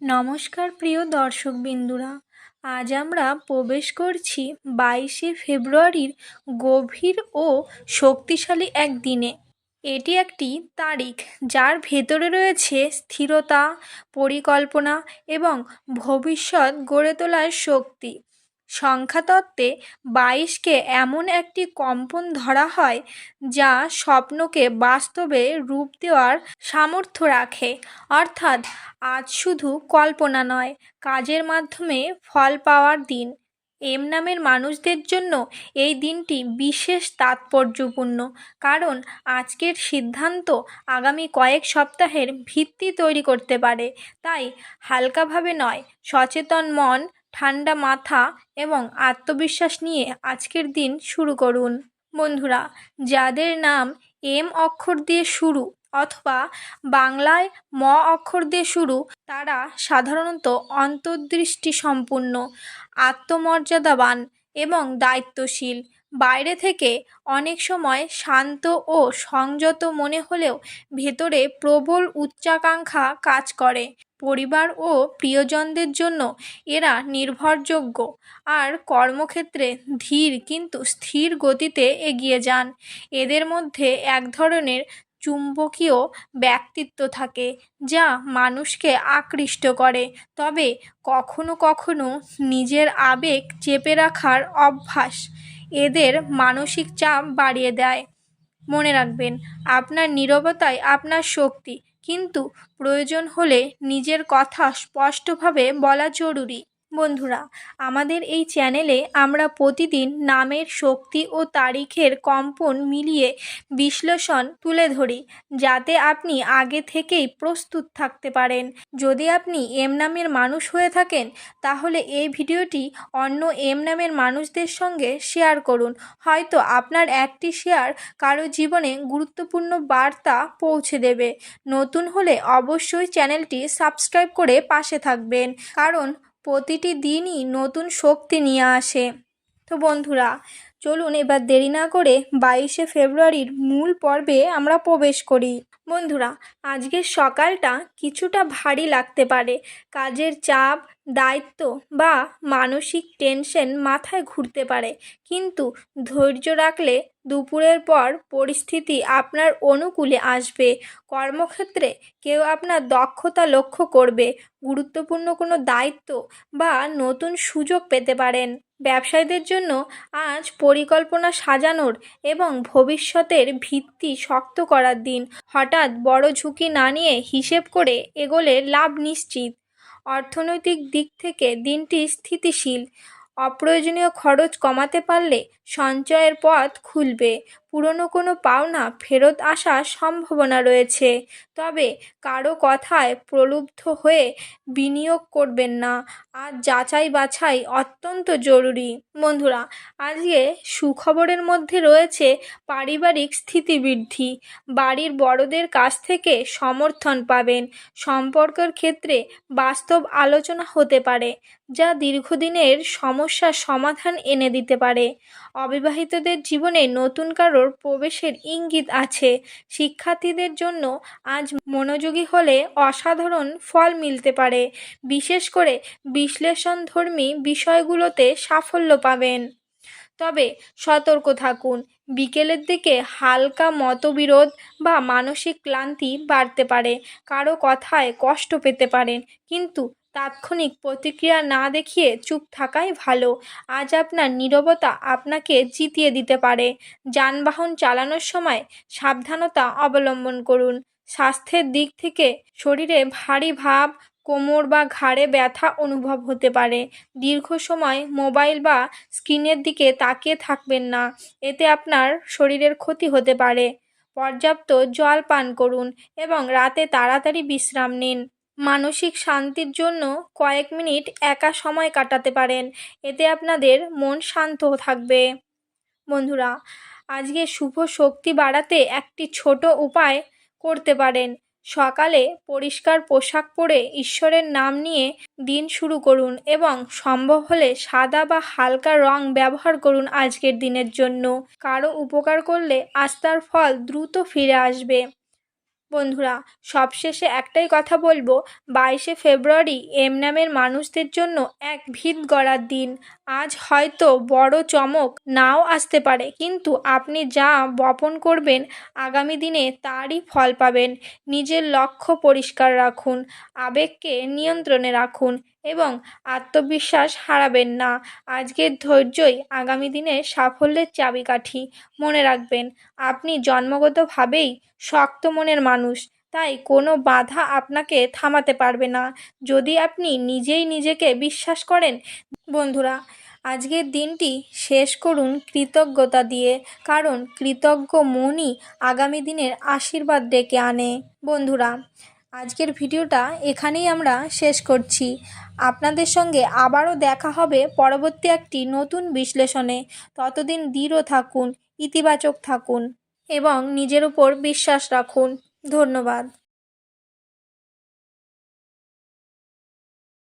নমস্কার প্রিয় দর্শকবৃন্দুরা, আজ আমরা প্রবেশ করছি 22শে ফেব্রুয়ারির গভীর ও শক্তিশালী এক দিনে। এটি একটি তারিখ যার ভেতরে রয়েছে স্থিরতা, পরিকল্পনা এবং ভবিষ্যৎ গড়ে তোলার শক্তি। সংখ্যাতত্ত্বে 22কে এমন একটি কম্পন ধরা হয় যা স্বপ্নকে বাস্তবে রূপ দেওয়ার সামর্থ্য রাখে। অর্থাৎ আজ শুধু কল্পনা নয়, কাজের মাধ্যমে ফল পাওয়ার দিন। এম নামের মানুষদের জন্য এই দিনটি বিশেষ তাৎপর্যপূর্ণ, কারণ আজকের সিদ্ধান্ত আগামী কয়েক সপ্তাহের ভিত্তি তৈরি করতে পারে। তাই হালকাভাবে নয়, সচেতন মন, ঠান্ডা মাথা এবং আত্মবিশ্বাস নিয়ে আজকের দিন শুরু করুন। বন্ধুরা, যাদের নাম এম অক্ষর দিয়ে শুরু অথবা বাংলায় ম অক্ষর দিয়ে শুরু, তারা সাধারণত অন্তর্দৃষ্টি সম্পূর্ণ, আত্মমর্যাদাবান এবং দায়িত্বশীল। বাইরে থেকে অনেক সময় শান্ত ও সংযত মনে হলেও ভেতরে প্রবল উচ্চাকাঙ্ক্ষা কাজ করে। পরিবার ও প্রিয়জনদের জন্য এরা নির্ভরযোগ্য আর কর্মক্ষেত্রে ধীর কিন্তু স্থির গতিতে এগিয়ে যান। এদের মধ্যে এক ধরনের চুম্বকীয় ব্যক্তিত্ব থাকে যা মানুষকে আকৃষ্ট করে, তবে কখনো কখনো নিজের আবেগ চেপে রাখার অভ্যাস এদের মানসিক চাপ বাড়িয়ে দেয়। মনে রাখবেন, আপনার নীরবতাই আপনার শক্তি, কিন্তু প্রয়োজন হলে নিজের কথা স্পষ্টভাবে বলা জরুরি। বন্ধুরা, আমাদের এই চ্যানেলে আমরা প্রতিদিন নামের শক্তি ও তারিখের কম্পন মিলিয়ে বিশ্লেষণ তুলে ধরি, যাতে আপনি আগে থেকেই প্রস্তুত থাকতে পারেন। যদি আপনি এম নামের মানুষ হয়ে থাকেন, তাহলে এই ভিডিওটি অন্য এম নামের মানুষদের সঙ্গে শেয়ার করুন। হয়তো আপনার একটি শেয়ার কারো জীবনে গুরুত্বপূর্ণ বার্তা পৌঁছে দেবে। নতুন হলে অবশ্যই চ্যানেলটি সাবস্ক্রাইব করে পাশে থাকবেন, কারণ প্রতিটি দিনই নতুন শক্তি নিয়ে আসে। তো বন্ধুরা, চলুন এবার দেরি না করে 22শে ফেব্রুয়ারির মূল পর্বে আমরা প্রবেশ করি। বন্ধুরা, আজকের সকালটা কিছুটা ভারী লাগতে পারে। কাজের চাপ, দায়িত্ব বা মানসিক টেনশন মাথায় ঘুরতে পারে, কিন্তু ধৈর্য রাখলে দুপুরের পর পরিস্থিতি আপনার অনুকূলে আসবে। কর্মক্ষেত্রে কেউ আপনার দক্ষতা লক্ষ্য করবে, গুরুত্বপূর্ণ কোনো দায়িত্ব বা নতুন সুযোগ পেতে পারেন। ব্যবসায়ীদের জন্য আজ পরিকল্পনা সাজানোর এবং ভবিষ্যতের ভিত্তি শক্ত করার দিন। হঠাৎ বড় ঝুঁকি না নিয়ে হিসেব করে এগোলে লাভ নিশ্চিত। অর্থনৈতিক দিক থেকে দিনটি স্থিতিশীল। অপ্রয়োজনীয় খরচ কমাতে পারলে সঞ্চয়ের পথ খুলবে। পুরনো কোনো পাওনা ফেরত আসার সম্ভাবনা রয়েছে, তবে কারো কথায় প্রলুব্ধ হয়ে বিনিয়োগ করবেন না। আর যাচাই বাছাই অত্যন্ত জরুরি। বন্ধুরা, আজকে সুখবরের মধ্যে রয়েছে পারিবারিক স্থিতিবৃদ্ধি। বাড়ির বড়দের কাছ থেকে সমর্থন পাবেন। সম্পর্কের ক্ষেত্রে বাস্তব আলোচনা হতে পারে, যা দীর্ঘদিনের সমস্যার সমাধান এনে দিতে পারে। অবিবাহিতদের জীবনে নতুন কারোর প্রবেশের ইঙ্গিত আছে। শিক্ষার্থীদের জন্য আজ মনোযোগী হলে অসাধারণ ফল মিলতে পারে। বিশেষ করে বিশ্লেষণধর্মী বিষয়গুলোতে সাফল্য পাবেন। তবে সতর্ক থাকুন, বিকেলের দিকে হালকা মতবিরোধ বা মানসিক ক্লান্তি বাড়তে পারে। কারো কথায় কষ্ট পেতে পারেন, কিন্তু তাৎক্ষণিক প্রতিক্রিয়া না দেখিয়ে চুপ থাকাই ভালো। আজ আপনার নীরবতা আপনাকে জিতিয়ে দিতে পারে। যানবাহন চালানোর সময় সাবধানতা অবলম্বন করুন। স্বাস্থ্যের দিক থেকে শরীরে ভারী ভাব, কোমর বা ঘাড়ে ব্যথা অনুভব হতে পারে। দীর্ঘ সময় মোবাইল বা স্ক্রিনের দিকে তাকিয়ে থাকবেন না, এতে আপনার শরীরের ক্ষতি হতে পারে। পর্যাপ্ত জল পান করুন এবং রাতে তাড়াতাড়ি বিশ্রাম নিন। মানসিক শান্তির জন্য কয়েক মিনিট একা সময় কাটাতে পারেন, এতে আপনাদের মন শান্ত থাকবে। বন্ধুরা, আজকে শুভ শক্তি বাড়াতে একটি ছোট উপায় করতে পারেন। সকালে পরিষ্কার পোশাক পরে ঈশ্বরের নাম নিয়ে দিন শুরু করুন এবং সম্ভব হলে সাদা বা হালকা রং ব্যবহার করুন আজকের দিনের জন্য। কারো উপকার করলে আজ তার ফল দ্রুত ফিরে আসবে। বন্ধুরা, সবশেষে একটাই কথা বলবো, 22শে ফেব্রুয়ারি এম নামের মানুষদের জন্য এক ভিত গড়ার দিন। আজ হয়তো বড় চমক নাও আসতে পারে, কিন্তু আপনি যা বপন করবেন আগামী দিনে তারই ফল পাবেন। নিজের লক্ষ্য পরিষ্কার রাখুন, আবেগকে নিয়ন্ত্রণে রাখুন এবং আত্মবিশ্বাস হারাবেন না। আজকের ধৈর্যই আগামী দিনের সাফল্যের চাবিকাঠি। মনে রাখবেন, আপনি জন্মগতভাবেই শক্ত মনের মানুষ, তাই কোনো বাধা আপনাকে থামাতে পারবে না, যদি আপনি নিজেই নিজেকে বিশ্বাস করেন। বন্ধুরা, আজকের দিনটি শেষ করুন কৃতজ্ঞতা দিয়ে, কারণ কৃতজ্ঞ মনই আগামী দিনের আশীর্বাদ ডেকে আনে। বন্ধুরা, আজকের ভিডিওটা এখানেই আমরা শেষ করছি। আপনাদের সঙ্গে আবারও দেখা হবে পরবর্তী একটি নতুন বিশ্লেষণে। ততদিন দৃঢ় থাকুন, ইতিবাচক থাকুন এবং নিজের উপর বিশ্বাস রাখুন। ধন্যবাদ।